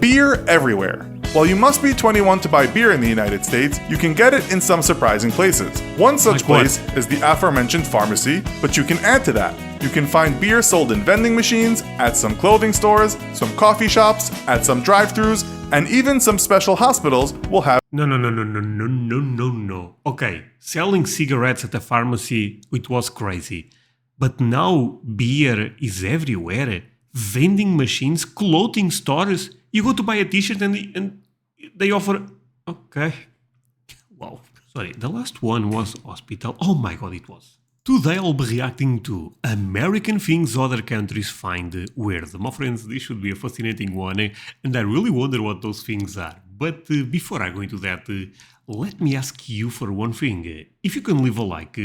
Beer everywhere. While you must be 21 to buy beer in the United States, you can get it in some surprising places. One such place is the aforementioned pharmacy, but you can add to that. You can find beer sold in vending machines, at some clothing stores, some coffee shops, at some drive-thrus, and even some special hospitals will have. No. Okay, selling cigarettes at a pharmacy, it was crazy. But now beer is everywhere. Vending machines, clothing stores. You go to buy a t-shirt and they offer... Okay. Wow. Sorry, the last one was hospital. Oh my god, it was. Today I'll be reacting to American things other countries find weird. My friends, this should be a fascinating one, and I really wonder what those things are. But before I go into that, let me ask you for one thing. If you can leave a like,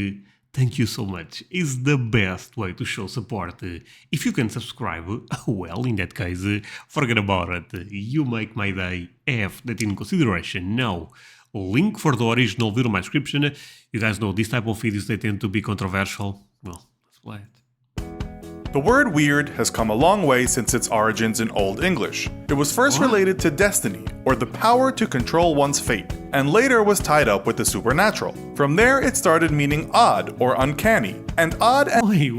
thank you so much. It's the best way to show support. If you can subscribe, well, in that case, forget about it. You make my day. Have that in consideration. Now, link for the original video in my description. You guys know this type of videos, they tend to be controversial. Well, let's play it. The word weird has come a long way since its origins in Old English. It was first related to destiny, or the power to control one's fate, and later was tied up with the supernatural. From there, it started meaning odd or uncanny, and odd and... Wait.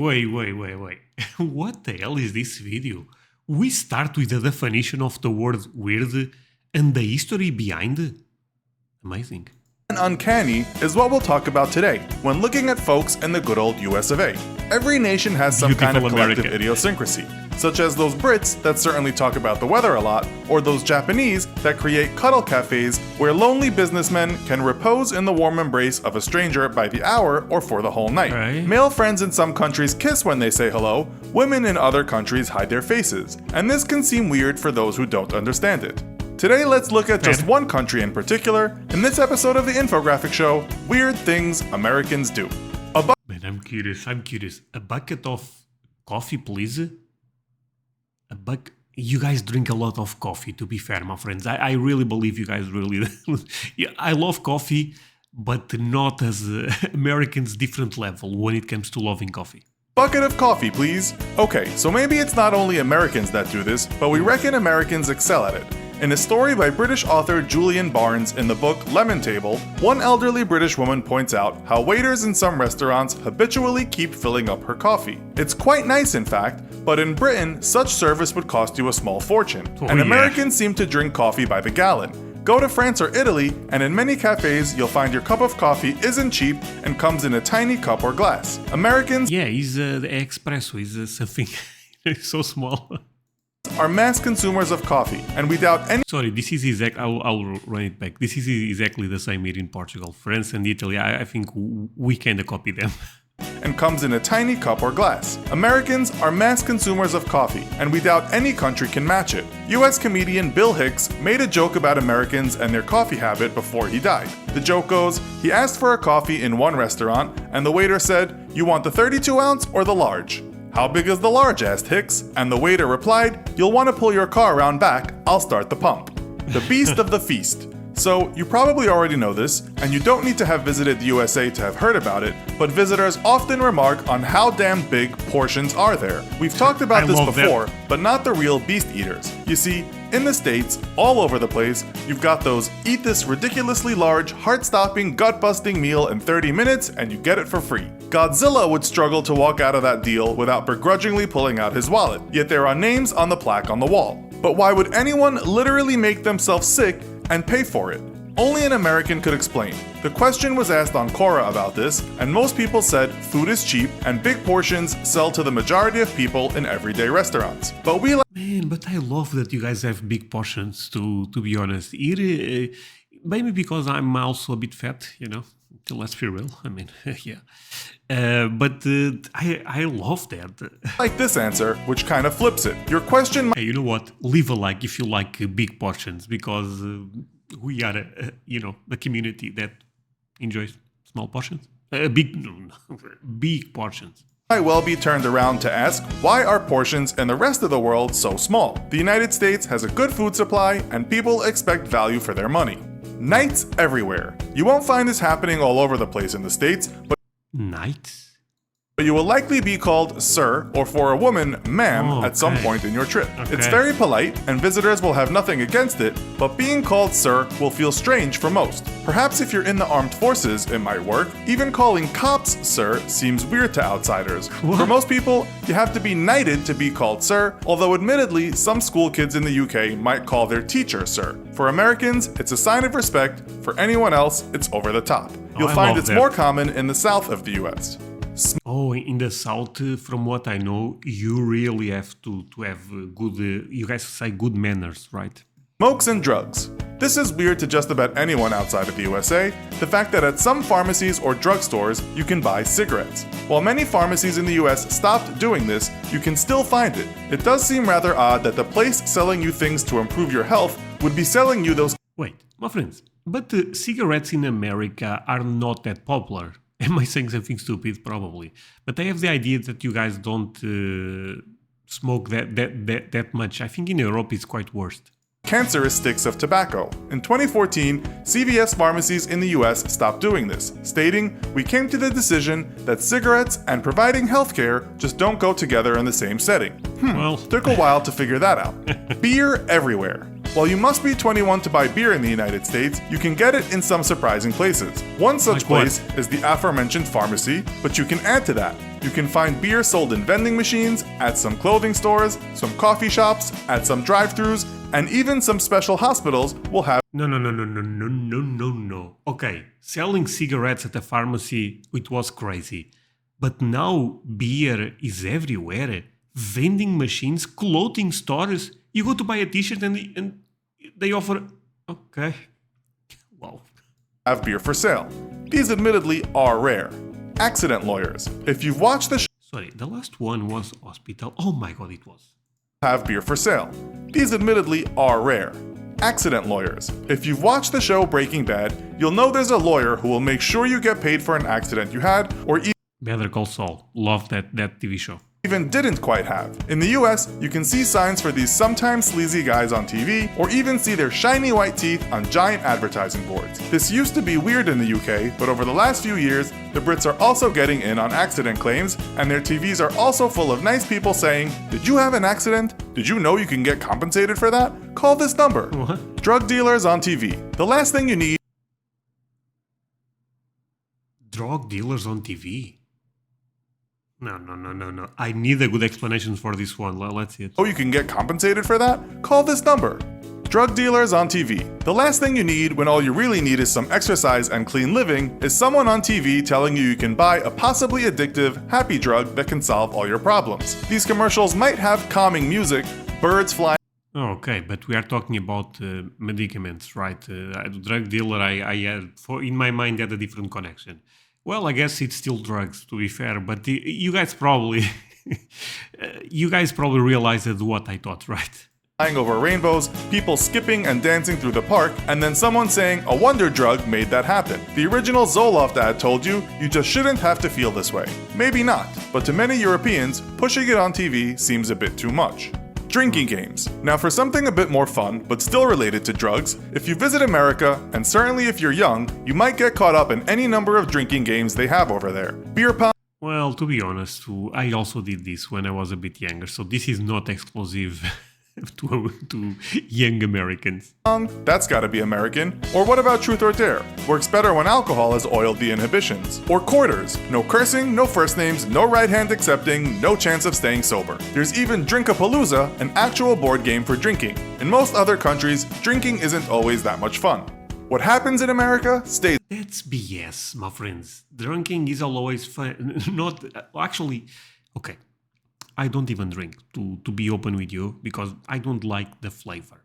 What the hell is this video? We start with the definition of the word weird and the history behind it. Amazing. Uncanny is what we'll talk about today when looking at folks in the good old US of A. Every nation has some kind of collective idiosyncrasy, such as those Brits that certainly talk about the weather a lot, or those Japanese that create cuddle cafes where lonely businessmen can repose in the warm embrace of a stranger by the hour or for the whole night. Right. Male friends in some countries kiss when they say hello, women in other countries hide their faces, and this can seem weird for those who don't understand it. Today, let's look at just one country in particular in this episode of the infographic show, Weird Things Americans Do. Man, I'm curious. A bucket of coffee, please? You guys drink a lot of coffee, to be fair, my friends. I really believe you guys really... Yeah, I love coffee, but not as Americans' different level when it comes to loving coffee. Bucket of coffee, please. Okay, so maybe it's not only Americans that do this, but we reckon Americans excel at it. In a story by British author Julian Barnes in the book Lemon Table, one elderly British woman points out how waiters in some restaurants habitually keep filling up her coffee. It's quite nice, in fact, but in Britain, such service would cost you a small fortune, and Americans seem to drink coffee by the gallon. Go to France or Italy, and in many cafes, you'll find your cup of coffee isn't cheap and comes in a tiny cup or glass. Americans... Yeah, the espresso is something so small. Are mass consumers of coffee, and without any... Sorry, this is exactly... I'll run it back. This is exactly the same here in Portugal. France and Italy, I think we kinda copy them. And comes in a tiny cup or glass. Americans are mass consumers of coffee, and we doubt any country can match it. US comedian Bill Hicks made a joke about Americans and their coffee habit before he died. The joke goes, he asked for a coffee in one restaurant, and the waiter said, "You want the 32 ounce or the large?" "How big is the large?" asked Hicks, and the waiter replied, "You'll want to pull your car around back, I'll start the pump." The beast of the feast. So, you probably already know this, and you don't need to have visited the USA to have heard about it, but visitors often remark on how damn big portions are there. We've talked about this before, but not the real beast eaters. You see, in the States, all over the place, you've got those eat this ridiculously large, heart-stopping, gut-busting meal in 30 minutes and you get it for free. Godzilla would struggle to walk out of that deal without begrudgingly pulling out his wallet, yet there are names on the plaque on the wall. But why would anyone literally make themselves sick and pay for it? Only an American could explain. The question was asked on Quora about this, and most people said food is cheap and big portions sell to the majority of people in everyday restaurants. But Man, but I love that you guys have big portions, to be honest. Here, maybe because I'm also a bit fat, you know, let's be real. I mean, yeah. But I love that. Like this answer, which kind of flips it. Your question... Hey, you know what? Leave a like if you like big portions, because we are, you know, the community that enjoys small portions. Big portions. Might well be turned around to ask, why are portions in the rest of the world so small? The United States has a good food supply and people expect value for their money. Nights everywhere. You won't find this happening all over the place in the States, but... Nights? But you will likely be called sir, or for a woman, ma'am, at some point in your trip. It's very polite, and visitors will have nothing against it, but being called sir will feel strange for most. Perhaps if you're in the armed forces, it might work. Even calling cops sir seems weird to outsiders. For most people, you have to be knighted to be called sir, although admittedly, some school kids in the UK might call their teacher sir. For Americans, it's a sign of respect. For anyone else, it's over the top. You'll find it's more common in the south of the US. Oh, in the south, from what I know, you really have to have good, you guys say good manners, right? Smokes and drugs. This is weird to just about anyone outside of the USA, the fact that at some pharmacies or drugstores, you can buy cigarettes. While many pharmacies in the US stopped doing this, you can still find it. It does seem rather odd that the place selling you things to improve your health would be selling you those. Wait, my friends, but cigarettes in America are not that popular. Am I saying something stupid? Probably. But I have the idea that you guys don't smoke that much. I think in Europe it's quite worse. Cancerous sticks of tobacco. In 2014, CVS pharmacies in the US stopped doing this, stating, "We came to the decision that cigarettes and providing healthcare just don't go together in the same setting." Well, took a while to figure that out. Beer everywhere. While you must be 21 to buy beer in the United States, you can get it in some surprising places. One such place is the aforementioned pharmacy, but you can add to that. You can find beer sold in vending machines, at some clothing stores, some coffee shops, at some drive-thrus, and even some special hospitals will have. No. Okay, selling cigarettes at a pharmacy, it was crazy. But now beer is everywhere. Vending machines, clothing stores. You go to buy a t-shirt and they offer. Okay. Wow. Have beer for sale. These admittedly are rare. Accident lawyers. If you've watched the Sorry, the last one was hospital. Oh my god, it was. Have beer for sale. These admittedly are rare. Accident lawyers. If you've watched the show Breaking Bad, you'll know there's a lawyer who will make sure you get paid for an accident you had or Better Call Saul. Love that TV show. Even didn't quite have. In the US, you can see signs for these sometimes sleazy guys on TV, or even see their shiny white teeth on giant advertising boards. This used to be weird in the UK, but over the last few years, the Brits are also getting in on accident claims, and their TVs are also full of nice people saying, "Did you have an accident? Did you know you can get compensated for that? Call this number." What? Drug dealers on TV. The last thing you need. Drug dealers on TV? No. I need a good explanation for this one. Let's see it. Oh, you can get compensated for that? Call this number. Drug dealers on TV. The last thing you need when all you really need is some exercise and clean living is someone on TV telling you can buy a possibly addictive, happy drug that can solve all your problems. These commercials might have calming music, birds flying. Okay, but we are talking about medicaments, right? Drug dealer, I had, in my mind, had a different connection. Well, I guess it's still drugs, to be fair, but you guys probably realized what I thought, right? Flying over rainbows, people skipping and dancing through the park, and then someone saying a wonder drug made that happen. The original Zoloft ad told you just shouldn't have to feel this way. Maybe not, but to many Europeans, pushing it on TV seems a bit too much. Drinking games. Now for something a bit more fun, but still related to drugs, if you visit America, and certainly if you're young, you might get caught up in any number of drinking games they have over there. Beer pong. Well, to be honest, I also did this when I was a bit younger, so this is not exclusive to young Americans. That's gotta be American. Or what about Truth or Dare? Works better when alcohol has oiled the inhibitions. Or Quarters. No cursing, no first names, no right hand accepting, no chance of staying sober. There's even Drinkapalooza, an actual board game for drinking. In most other countries, drinking isn't always that much fun. What happens in America stays. That's BS, my friends. Drinking is always fun. Not actually. Okay. I don't even drink, to be open with you, because I don't like the flavor.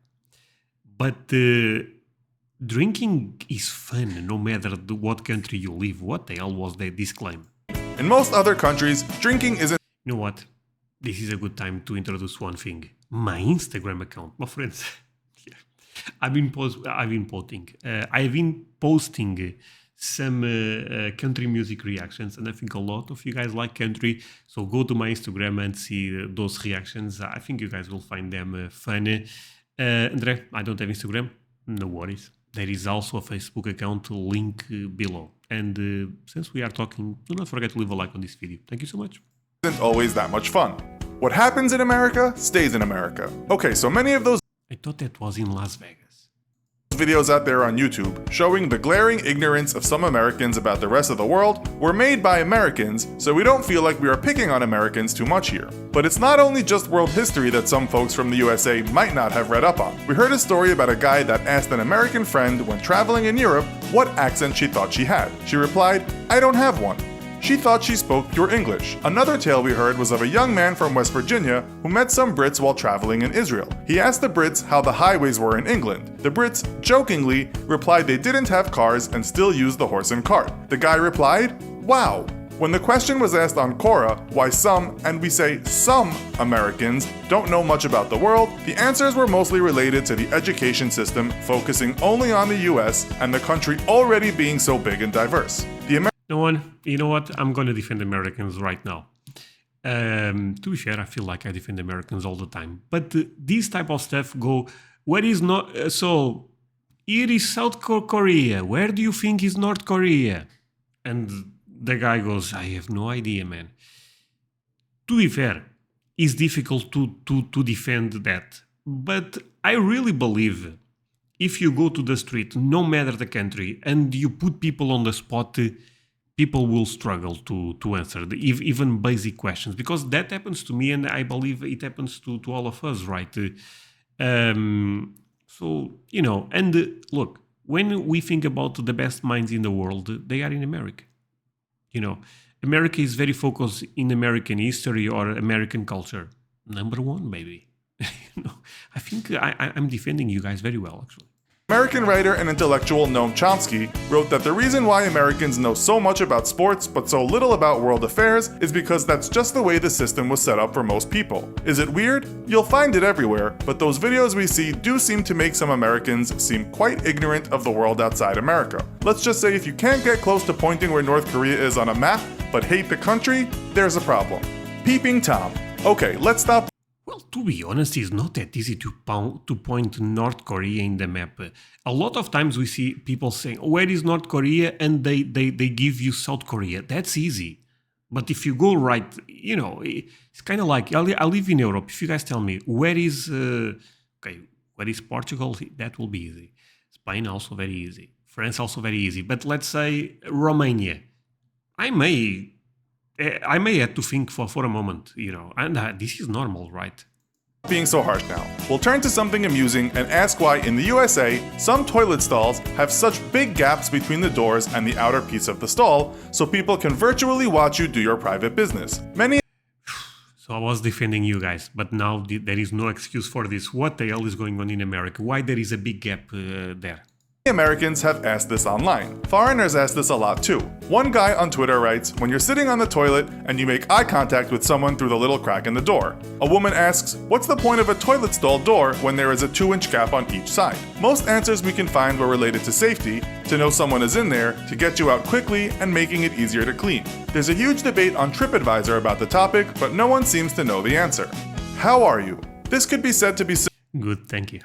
But drinking is fun, no matter what country you live. What the hell was that disclaimer? In most other countries, drinking isn't. You know what? This is a good time to introduce one thing. My Instagram account, my friends. I've been posting some country music reactions, and I think a lot of you guys like country, so go to my Instagram and see those reactions. I think you guys will find them funny. André, I don't have Instagram, no worries. There is also a Facebook account, link below. And since we are talking, do not forget to leave a like on this video. Thank you so much. Isn't always that much fun. What happens in America stays in America. Okay, so many of those I thought that was in Las Vegas. videos out there on YouTube showing the glaring ignorance of some Americans about the rest of the world were made by Americans, so we don't feel like we are picking on Americans too much here. But it's not only just world history that some folks from the USA might not have read up on. We heard a story about a guy that asked an American friend when traveling in Europe what accent she thought she had. She replied, "I don't have one." She thought she spoke pure English. Another tale we heard was of a young man from West Virginia who met some Brits while traveling in Israel. He asked the Brits how the highways were in England. The Brits, jokingly, replied they didn't have cars and still used the horse and cart. The guy replied, "Wow." When the question was asked on Quora why some, and we say some, Americans don't know much about the world, the answers were mostly related to the education system focusing only on the US and the country already being so big and diverse. You know what? I'm going to defend Americans right now. To be fair, I feel like I defend Americans all the time. But this type of stuff go, where is not... so, here is South Korea. Where do you think is North Korea? And the guy goes, I have no idea, man. To be fair, it's difficult to defend that. But I really believe if you go to the street, no matter the country, and you put people on the spot... people will struggle to answer even basic questions, because that happens to me, and I believe it happens to all of us, right? So, you know, and look, when we think about the best minds in the world, they are in America. You know, America is very focused in American history or American culture. Number one, baby. You know, I think I'm defending you guys very well, actually. American writer and intellectual Noam Chomsky wrote that the reason why Americans know so much about sports but so little about world affairs is because that's just the way the system was set up for most people. Is it weird? You'll find it everywhere, but those videos we see do seem to make some Americans seem quite ignorant of the world outside America. Let's just say if you can't get close to pointing where North Korea is on a map but hate the country, there's a problem. Peeping Tom. Okay, let's stop. Well, to be honest, it's not that easy to point North Korea in the map. A lot of times we see people saying, where is North Korea? And they give you South Korea. That's easy. But if you go right, you know, it's kind of like, I live in Europe. If you guys tell me, where is Portugal? That will be easy. Spain also very easy. France also very easy. But let's say Romania. I may have to think for a moment, you know, and this is normal, right? Being so harsh now. We'll turn to something amusing and ask why in the USA, some toilet stalls have such big gaps between the doors and the outer piece of the stall, so people can virtually watch you do your private business. So I was defending you guys, but now there is no excuse for this. What the hell is going on in America? Why there is a big gap there? Americans have asked this online. Foreigners ask this a lot too. One guy on Twitter writes, when you're sitting on the toilet and you make eye contact with someone through the little crack in the door. A woman asks, what's the point of a toilet stall door when there is a 2-inch gap on each side? Most answers we can find were related to safety, to know someone is in there, to get you out quickly, and making it easier to clean. There's a huge debate on TripAdvisor about the topic, but no one seems to know the answer. How are you? This could be said to be good, thank you.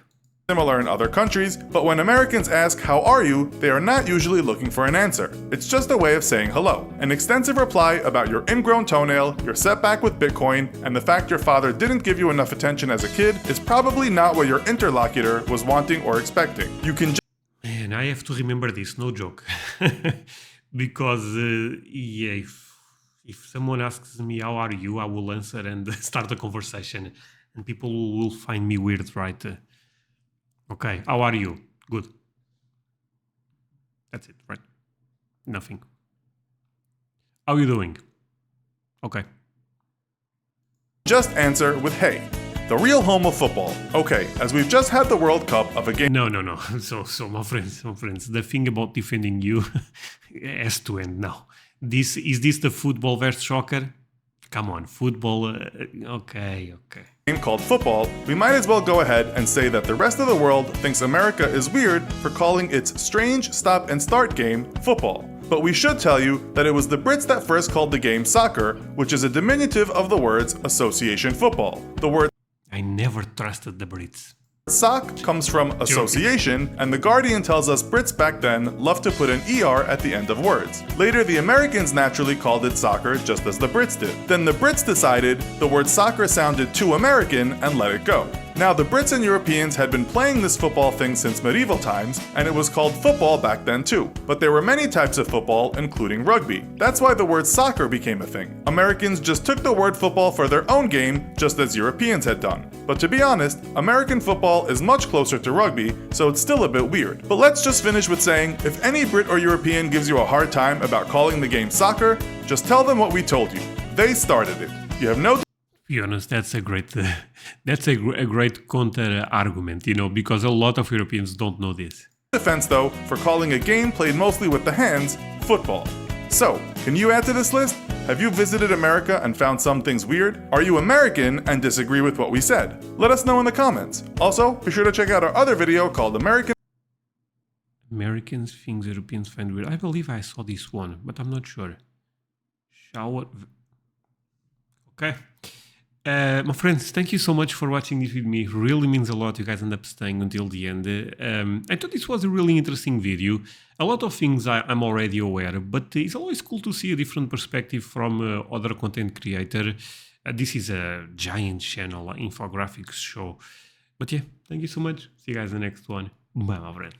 Similar in other countries, but when Americans ask how are you, they are not usually looking for an answer. It's just a way of saying hello. An extensive reply about your ingrown toenail, your setback with Bitcoin, and the fact your father didn't give you enough attention as a kid is probably not what your interlocutor was wanting or expecting. You can Man, I have to remember this, no joke. Because, yeah, if someone asks me how are you, I will answer and start a conversation, and people will find me weird, right? Okay, how are you? Good. That's it, right? Nothing. How are you doing? Okay. Just answer with hey. The real home of football. Okay, as we've just had the World Cup of a game. No. So my friends, the thing about defending you has to end now. Is this the football versus soccer? Come on, football. Okay. Game called football, we might as well go ahead and say that the rest of the world thinks America is weird for calling its strange stop and start game football. But we should tell you that it was the Brits that first called the game soccer, which is a diminutive of the words association football. The word I never trusted the Brits. Sock comes from association, and The Guardian tells us Brits back then loved to put an ER at the end of words. Later, the Americans naturally called it soccer just as the Brits did. Then the Brits decided the word soccer sounded too American and let it go. Now, the Brits and Europeans had been playing this football thing since medieval times, and it was called football back then too. But there were many types of football, including rugby. That's why the word soccer became a thing. Americans just took the word football for their own game, just as Europeans had done. But to be honest, American football is much closer to rugby, so it's still a bit weird. But let's just finish with saying, if any Brit or European gives you a hard time about calling the game soccer, just tell them what we told you. They started it. You have no... To be honest, that's a great counter argument, because a lot of Europeans don't know this. defense though for calling a game played mostly with the hands football. So, can you add to this list? Have you visited America and found some things weird? Are you American and disagree with what we said? Let us know in the comments. Also, be sure to check out our other video called Americans things Europeans find weird. I believe I saw this one, but I'm not sure. Shower. Okay. My friends, thank you so much for watching this with me. It really means a lot. You guys end up staying until the end. I thought this was a really interesting video. A lot of things I'm already aware, but it's always cool to see a different perspective from other content creator. This is a giant channel, infographics show. But yeah, thank you so much. See you guys in the next one. Bye, my friend.